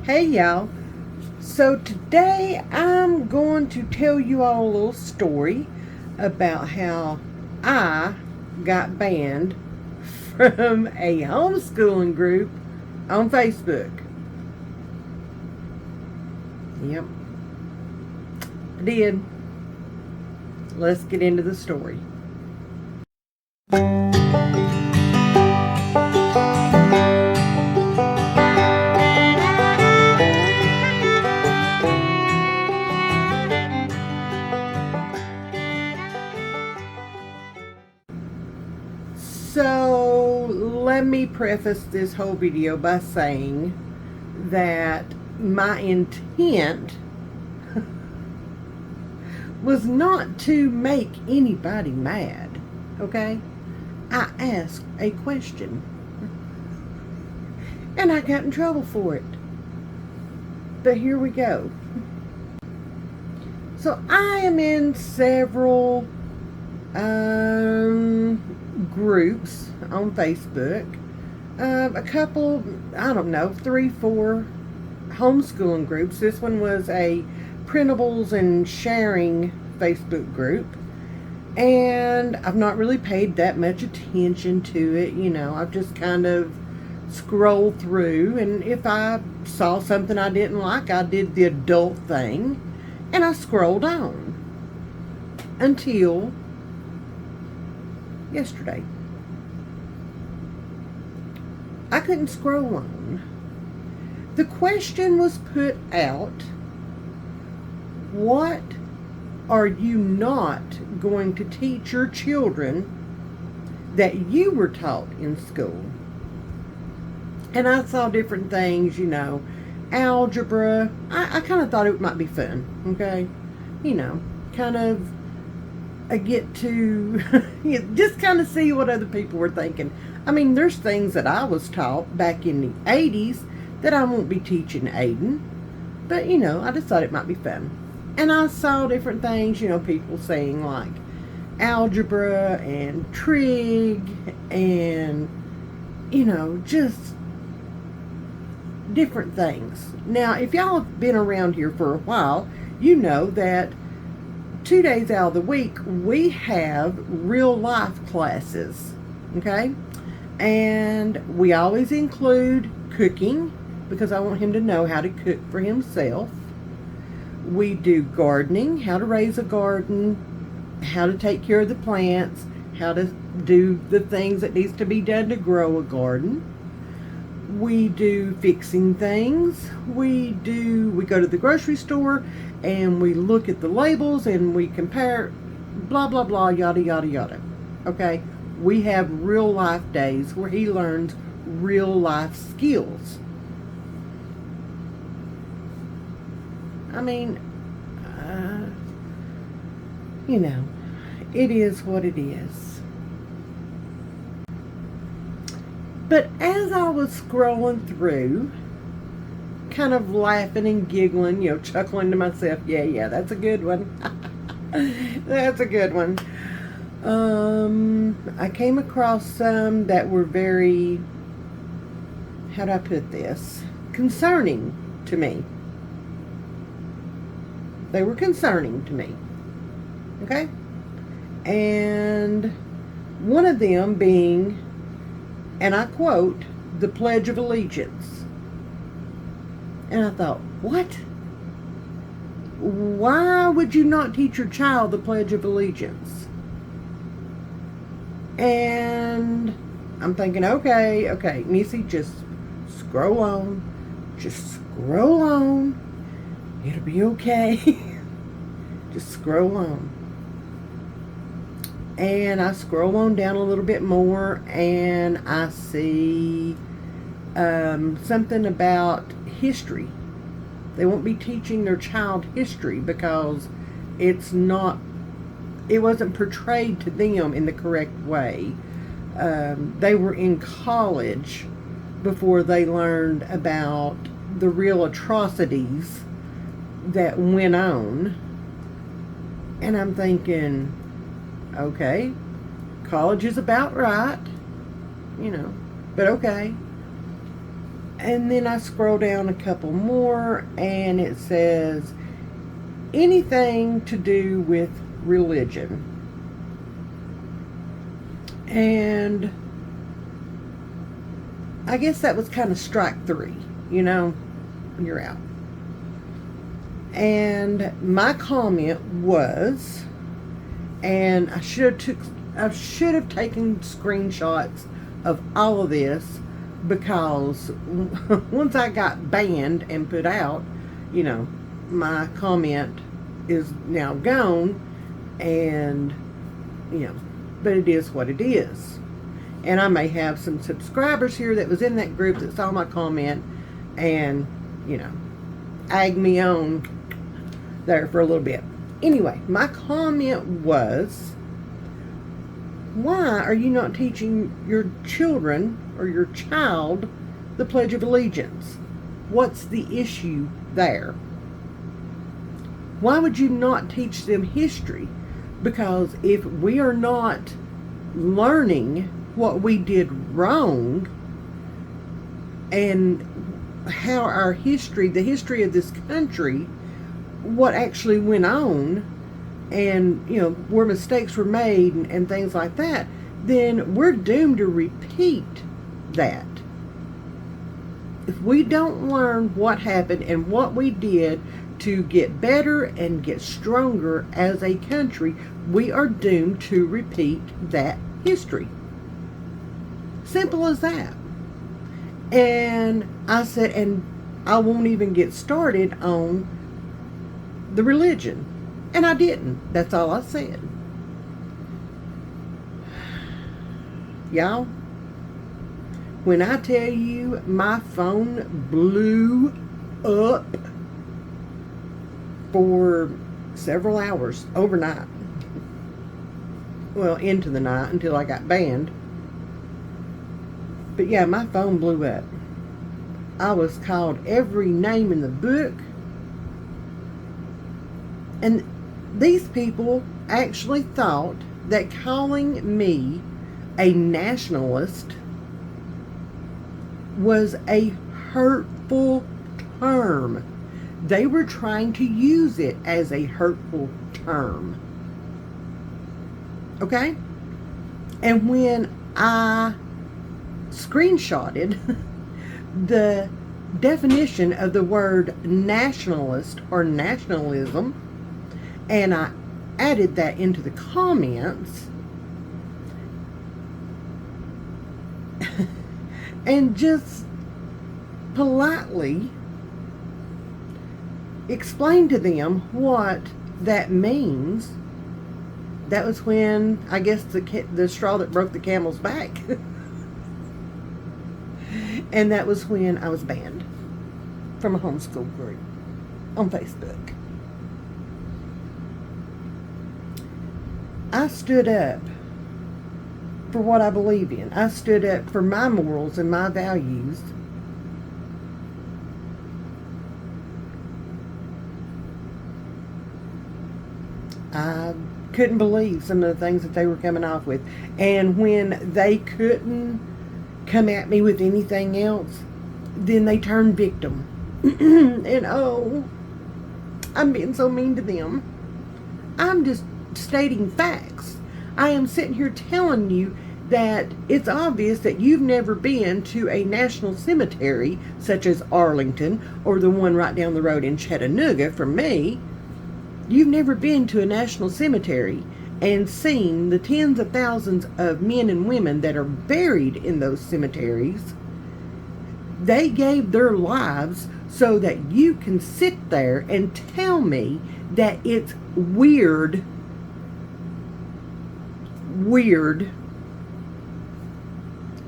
Hey y'all. So today I'm going to tell you all a little story about how I got banned from a homeschooling group on Facebook. Yep, I did. Let's get into the story. So let me preface this whole video by saying that my intent was not to make anybody mad, okay? I asked a question and I got in trouble for it. But here we go. So I am in several groups on Facebook. A couple, I don't know, 3, 4 homeschooling groups. This one was a printables and sharing Facebook group. And I've not really paid that much attention to it. You know, I've just kind of scrolled through. And if I saw something I didn't like, I did the adult thing. And I scrolled on. Until yesterday. I couldn't scroll on. The question was put out, what are you not going to teach your children that you were taught in school? And I saw different things, you know, algebra. I kind of thought it might be fun, okay? You know, kind of I get to just kind of see what other people were thinking. I mean, there's things that I was taught back in the 80s that I won't be teaching Aiden. But, you know, I just thought it might be fun. And I saw different things, you know, people saying like algebra and trig and, you know, just different things. Now, if y'all have been around here for a while, you know that 2 days out of the week, we have real life classes, okay? And we always include cooking because I want him to know how to cook for himself. We do gardening, how to raise a garden, how to take care of the plants, how to do the things that needs to be done to grow a garden. We do fixing things. We go to the grocery store and we look at the labels and we compare, blah, blah, blah, yada, yada, yada. Okay? We have real life days where he learns real life skills. I mean, you know, it is what it is. But as I was scrolling through, kind of laughing and giggling, you know, chuckling to myself, yeah, that's a good one. That's a good one. I came across some that were very, how do I put this? Concerning to me. They were concerning to me. Okay? And one of them being, and I quote, the Pledge of Allegiance. And I thought, what? Why would you not teach your child the Pledge of Allegiance? And I'm thinking, okay, Missy, just scroll on. Just scroll on. It'll be okay. Just scroll on. And I scroll on down a little bit more and I see something about history. They won't be teaching their child history because it wasn't portrayed to them in the correct way. They were in college before they learned about the real atrocities that went on. And I'm thinking, okay, college is about right, you know, but okay. And then I scroll down a couple more, and it says anything to do with religion. And I guess that was kind of strike three, you're out. And my comment was, and I should have taken screenshots of all of this, because once I got banned and put out, my comment is now gone, and but it is what it is. And I may have some subscribers here that was in that group that saw my comment and egg me on there for a little bit. Anyway, my comment was, why are you not teaching your children or your child the Pledge of Allegiance? What's the issue there? Why would you not teach them history? Because if we are not learning what we did wrong and how our history, the history of this country, what actually went on, and where mistakes were made and things like that, then we're doomed to repeat that. If we don't learn what happened and what we did to get better and get stronger as a country, we are doomed to repeat that history. Simple as that. And I said, and I won't even get started on the religion. And I didn't. That's all I said. Y'all, when I tell you my phone blew up for several hours overnight, well, into the night until I got banned. But yeah, my phone blew up. I was called every name in the book. And these people actually thought that calling me a nationalist was a hurtful term. They were trying to use it as a hurtful term. Okay? And when I screenshotted the definition of the word nationalist or nationalism, and I added that into the comments, and just politely explained to them what that means, that was when, I guess, the straw that broke the camel's back. And that was when I was banned from a homeschool group on Facebook. I stood up for what I believe in. I stood up for my morals and my values. I couldn't believe some of the things that they were coming off with. And when they couldn't come at me with anything else, then they turned victim. And I'm being so mean to them. I'm just stating facts. I am sitting here telling you that it's obvious that you've never been to a national cemetery such as Arlington or the one right down the road in Chattanooga from me. You've never been to a national cemetery and seen the tens of thousands of men and women that are buried in those cemeteries. They gave their lives so that you can sit there and tell me that it's weird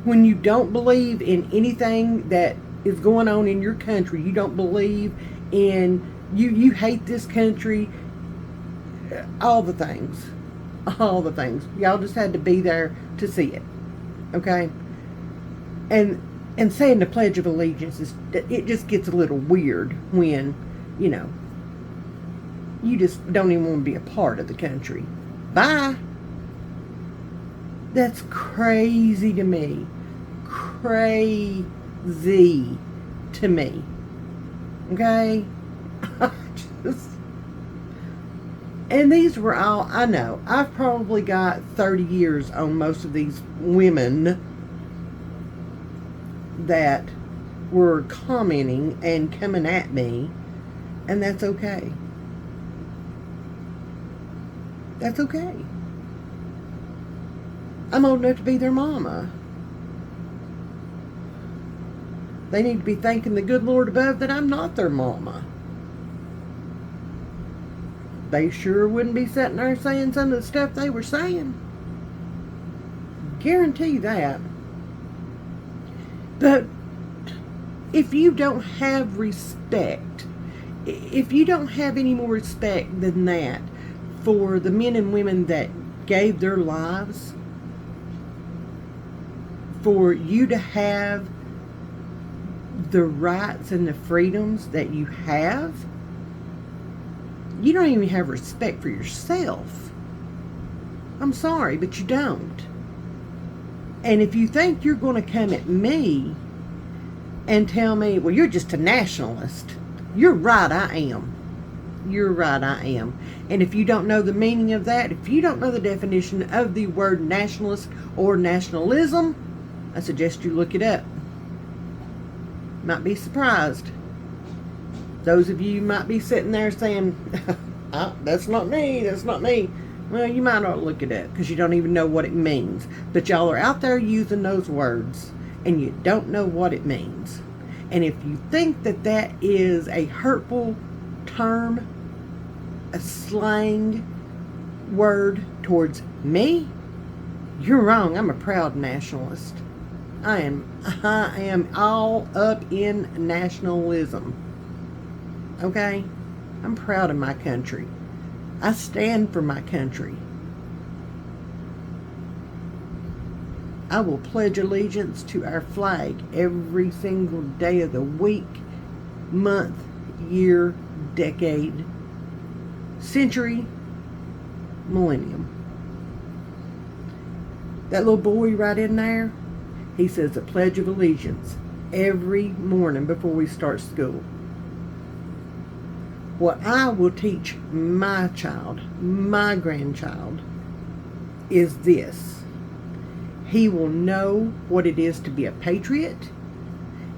when you don't believe in anything that is going on in your country. You don't believe in, you hate this country, all the things. Y'all just had to be there to see it. Okay? And saying the Pledge of Allegiance, it just gets a little weird when, you just don't even want to be a part of the country. Bye. That's crazy to me. Crazy. to me. Okay? And these were all, I know, I've probably got 30 years on most of these women that were commenting and coming at me, and that's okay. That's okay. I'm old enough to be their mama. They need to be thanking the good Lord above that I'm not their mama. They sure wouldn't be sitting there saying some of the stuff they were saying. Guarantee that. But if you don't have respect, if you don't have any more respect than that for the men and women that gave their lives for you to have the rights and the freedoms that you have, you don't even have respect for yourself. I'm sorry, but you don't. And if you think you're going to come at me and tell me, well, you're just a nationalist, you're right, I am. You're right, I am. And if you don't know the meaning of that, if you don't know the definition of the word nationalist or nationalism, I suggest you look it up. Might be surprised. Those of you might be sitting there saying, oh, that's not me, that's not me. Well, you might not look it up because you don't even know what it means. But y'all are out there using those words and you don't know what it means. And if you think that that is a hurtful term, a slang word towards me, you're wrong. I'm a proud nationalist. I am all up in nationalism. Okay? I'm proud of my country. I stand for my country. I will pledge allegiance to our flag every single day of the week, month, year, decade, century, millennium. That little boy right in there, he says the Pledge of Allegiance every morning before we start school. What I will teach my child, my grandchild, is this. He will know what it is to be a patriot.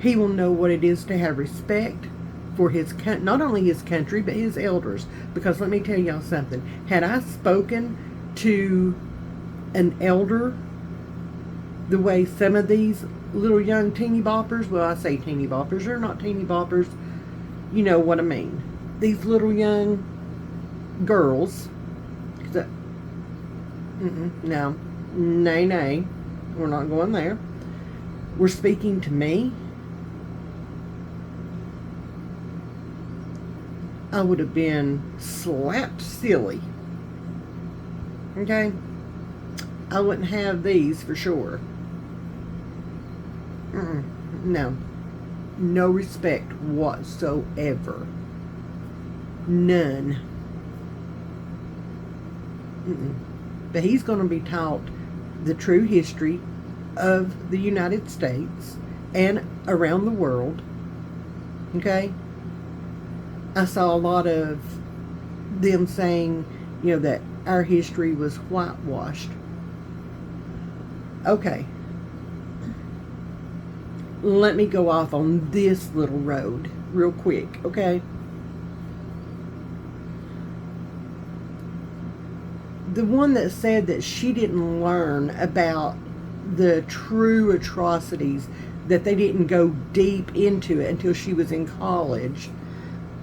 He will know what it is to have respect for his, not only his country, but his elders. Because let me tell y'all something. Had I spoken to an elder the way some of these little young teeny boppers, well, I say teeny boppers, they're not teeny boppers, you know what I mean. These little young girls, no, nay, we're not going there. Were speaking to me, I would have been slapped silly. Okay? I wouldn't have these for sure. No. No respect whatsoever. None. But he's going to be taught the true history of the United States and around the world. Okay? I saw a lot of them saying, you know, that our history was whitewashed. Okay. Let me go off on this little road real quick, okay? The one that said that she didn't learn about the true atrocities, that they didn't go deep into it until she was in college.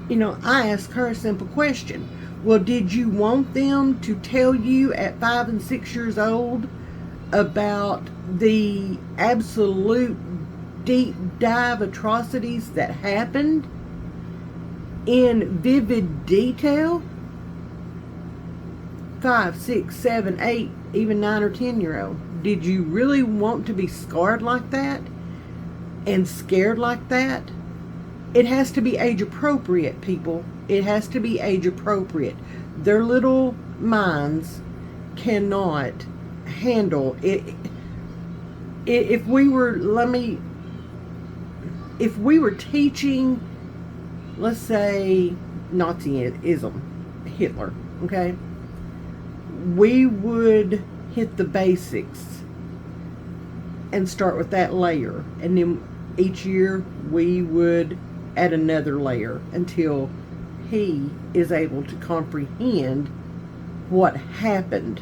You know, I asked her a simple question. Well, did you want them to tell you at 5 and 6 years old about the absolute deep dive atrocities that happened in vivid detail? 5, 6, 7, 8, even 9 or 10-year-old. Did you really want to be scarred like that and scared like that? It has to be age appropriate, people. It has to be age appropriate. Their little minds cannot handle it. If we were, if we were teaching, let's say, Nazism, Hitler, okay, we would hit the basics and start with that layer, and then each year we would add another layer until he is able to comprehend what happened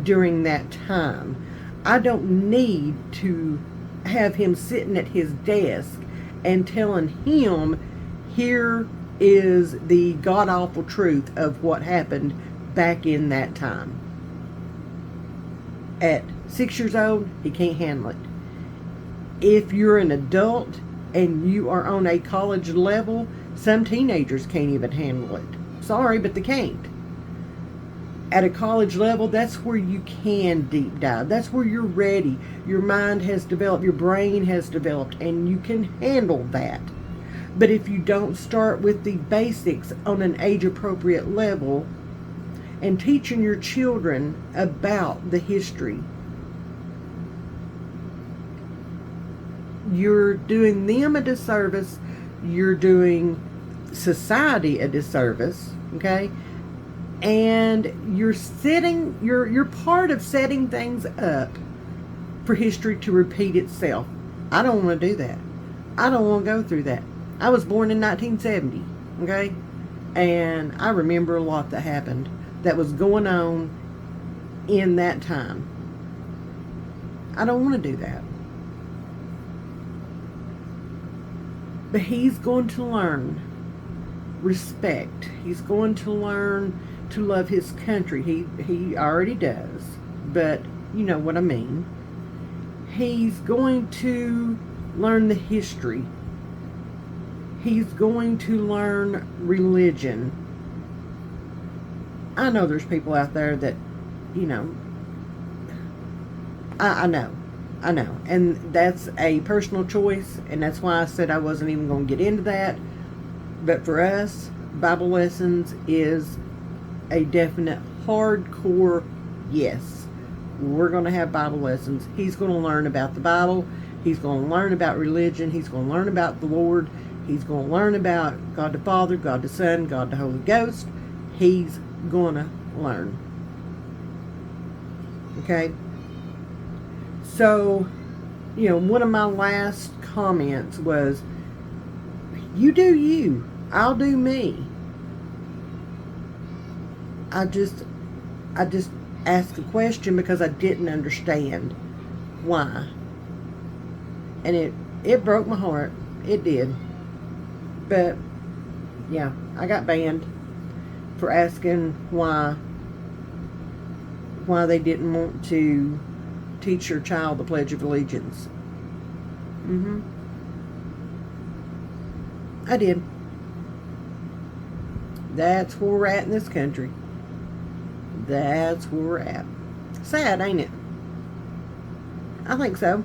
during that time. I don't need to have him sitting at his desk and telling him, here is the god-awful truth of what happened back in that time. At 6 years old, he can't handle it. If you're an adult and you are on a college level, some teenagers can't even handle it. Sorry, but they can't. At a college level, that's where you can deep dive. That's where you're ready. Your mind has developed, your brain has developed, and you can handle that. But if you don't start with the basics on an age-appropriate level and teaching your children about the history, you're doing them a disservice. You're doing society a disservice, okay? And you're part of setting things up for history to repeat itself. I don't want to do that. I don't want to go through that. I was born in 1970, okay? And I remember a lot that happened that was going on in that time. I don't want to do that. But he's going to learn respect. He's going to learn to love his country. He already does, but you know what I mean. He's going to learn the history. He's going to learn religion. I know there's people out there that, you know, I know. And that's a personal choice, and that's why I said I wasn't even going to get into that. But for us, Bible lessons is a definite hardcore yes. We're going to have Bible lessons. He's going to learn about the Bible. He's going to learn about religion. He's going to learn about the Lord. He's going to learn about God the Father, God the Son, God the Holy Ghost. He's going to learn. Okay? So, you know, one of my last comments was, you do you. I'll do me. I just asked a question because I didn't understand why. And it broke my heart. It did. But, yeah, I got banned for asking why they didn't want to teach your child the Pledge of Allegiance. I did. That's where we're at in this country. That's where we're at. Sad, ain't it? I think so.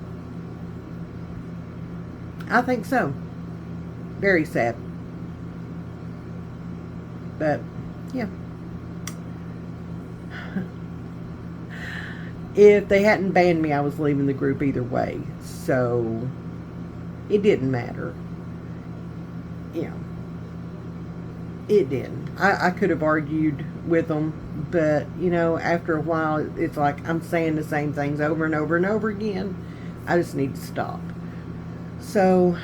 I think so. Very sad. But, yeah. If they hadn't banned me, I was leaving the group either way. So, it didn't matter. You know, it didn't. I could have argued with them, but, you know, after a while, it's like I'm saying the same things over and over and over again. I just need to stop. So,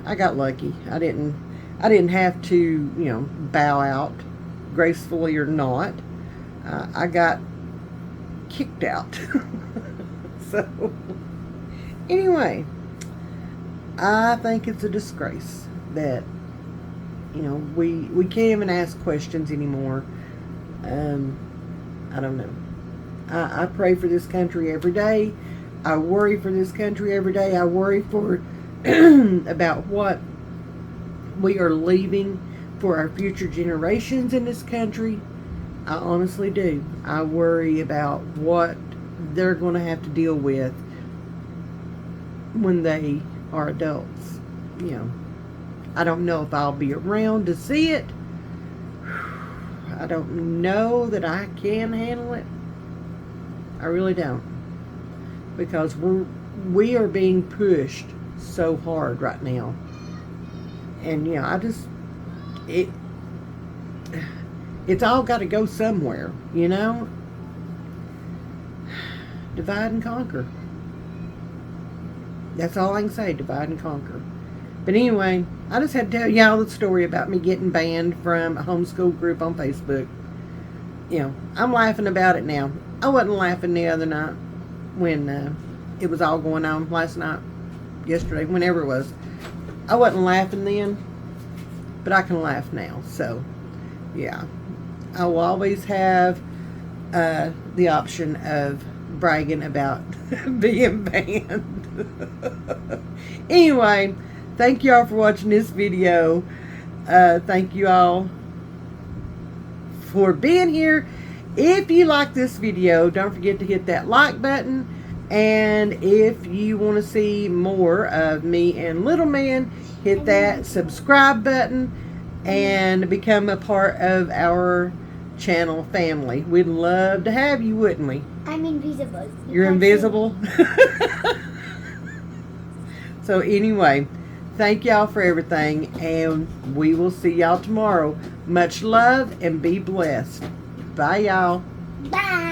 I got lucky. I didn't have to, you know, bow out, gracefully or not. I got kicked out. So, anyway, I think it's a disgrace that, you know, we can't even ask questions anymore. I don't know. I pray for this country every day. I worry for this country every day. I worry for about what we are leaving for our future generations in this country. I honestly do. I worry about what they're going to have to deal with when they are adults. You know, I don't know if I'll be around to see it. I don't know that I can handle it. I really don't. Because we are being pushed so hard right now. And I just, it's all got to go somewhere, Divide and conquer. That's all I can say, divide and conquer. But anyway, I just had to tell y'all the story about me getting banned from a homeschool group on Facebook. I'm laughing about it now. I wasn't laughing the other night when it was all going on last night, yesterday, whenever it was. I wasn't laughing then, but I can laugh now. So, yeah. I will always have the option of bragging about being banned. Anyway, thank you all for watching this video. Thank you all for being here. If you like this video, don't forget to hit that like button. And if you want to see more of me and Little Man, hit that subscribe button and become a part of our channel family. We'd love to have you, wouldn't we? I'm invisible. You're invisible? So anyway, thank y'all for everything, and we will see y'all tomorrow. Much love and be blessed. Bye, y'all. Bye.